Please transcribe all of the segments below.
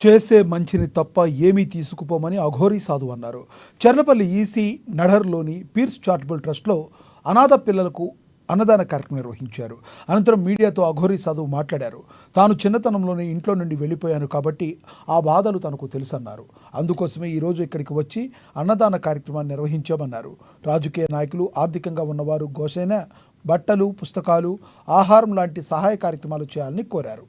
చేసే మంచిని తప్ప ఏమీ తీసుకుపోమని అఘోరీ సాధు అన్నారు. చర్లపల్లి ఈసీ నడర్లోని పీర్స్ చారిటబుల్ ట్రస్ట్లో అనాథ పిల్లలకు అన్నదాన కార్యక్రమం నిర్వహించారు. అనంతరం మీడియాతో అఘోరీ సాధువు మాట్లాడారు. తాను చిన్నతనంలోనే ఇంట్లో నుండి వెళ్ళిపోయాను కాబట్టి ఆ బాధలు తనకు తెలుసన్నారు. అందుకోసమే ఈరోజు ఇక్కడికి వచ్చి అన్నదాన కార్యక్రమాన్ని నిర్వహించామన్నారు. రాజకీయ నాయకులు, ఆర్థికంగా ఉన్నవారు గోసేన, బట్టలు, పుస్తకాలు, ఆహారం లాంటి సహాయ కార్యక్రమాలు చేయాలని కోరారు.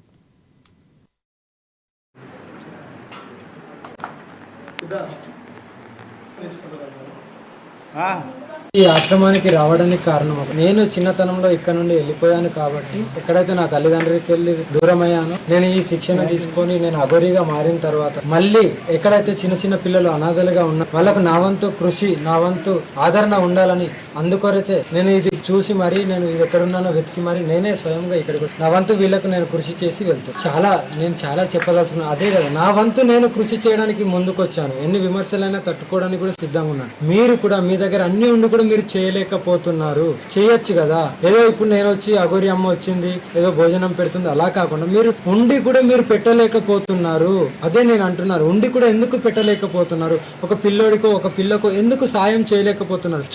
ఈ ఆశ్రమానికి రావడానికి కారణం నేను చిన్నతనంలో ఇక్కడ నుండి వెళ్ళిపోయాను కాబట్టి ఎక్కడైతే నా తల్లిదండ్రులకి వెళ్ళి దూరం అయ్యాను, నేను ఈ శిక్షణ తీసుకొని నేను అఘోరీగా మారిన తర్వాత మళ్ళీ ఎక్కడైతే చిన్న చిన్న పిల్లలు అనాథలుగా ఉన్నా వాళ్ళకు నా వంతు కృషి, నా వంతు ఆదరణ ఉండాలని అందుకొరచే నేను ఇది చూసి మరి నేను ఇది ఎక్కడున్నానో వెతికి మరి నేనే స్వయంగా ఇక్కడికి నా వంతు వీళ్ళకు నేను కృషి చేసి వెళ్తాను. నేను చాలా చెప్పదలుచుకున్నాను. అదే కదా, నా వంతు నేను కృషి చేయడానికి ముందుకు వచ్చాను. ఎన్ని విమర్శలైనా తట్టుకోవడానికి కూడా సిద్ధంగా ఉన్నాను. మీరు కూడా మీ దగ్గర అన్ని ఉండి కూడా మీరు చేయలేకపోతున్నారు. చేయొచ్చు కదా. ఏదో ఇప్పుడు నేను వచ్చి అఘోరీ అమ్మ వచ్చింది ఏదో భోజనం పెడుతుంది అలా కాకుండా మీరు ఉండి కూడా మీరు పెట్టలేకపోతున్నారు. అదే నేను అంటున్నారు, ఉండి కూడా ఎందుకు పెట్టలేకపోతున్నారు? ఒక పిల్లోడికో ఒక పిల్లకు ఎందుకు సాయం చేయలేకపోతున్నారు?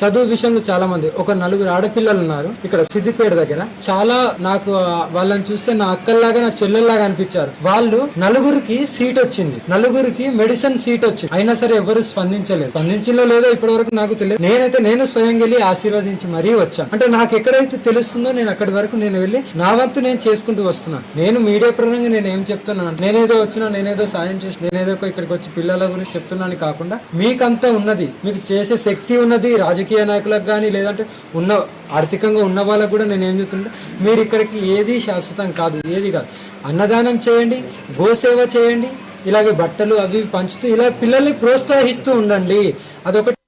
చదువు విషయంలో చాలా మంది, ఒక 4 ఆడపిల్లలు ఉన్నారు ఇక్కడ సిద్దిపేట దగ్గర. చాలా నాకు వాళ్ళని చూస్తే నా అక్కల్లాగా నా చెల్లెల్లాగా అనిపించారు. వాళ్ళు 4కి సీట్ వచ్చింది, 4కి మెడిసిన్ సీట్ వచ్చింది, అయినా సరే ఎవరు స్పందించలో లేదో ఇప్పటి వరకు నాకు తెలియదు. నేను స్వయం వెళ్ళి ఆశీర్వదించి మరీ వచ్చాను. అంటే నాకు ఎక్కడైతే తెలుస్తుందో నేను అక్కడి వరకు నేను వెళ్ళి నా వంతు నేను చేసుకుంటూ వస్తున్నాను. నేను మీడియా పరంగా నేను ఏం చెప్తున్నాను, నేనేదో వచ్చినా నేనేదో సాయం చేసి నేనేదో ఇక్కడికి వచ్చి పిల్లల గురించి చెప్తున్నాను కాకుండా మీకంతా ఉన్నది, మీకు చేసే శక్తి ఉన్నది. రాజకీయ నాయకులకు కానీ లేదంటే ఉన్న ఆర్థికంగా ఉన్న వాళ్ళకు కూడా నేను ఏం చెప్తుంటే మీరు ఇక్కడికి ఏది శాశ్వతం కాదు, ఏది కాదు. అన్నదానం చేయండి, గోసేవ చేయండి, ఇలాగే బట్టలు అవి పంచుతూ ఇలా పిల్లల్ని ప్రోత్సహిస్తూ ఉండండి. అదొకటి.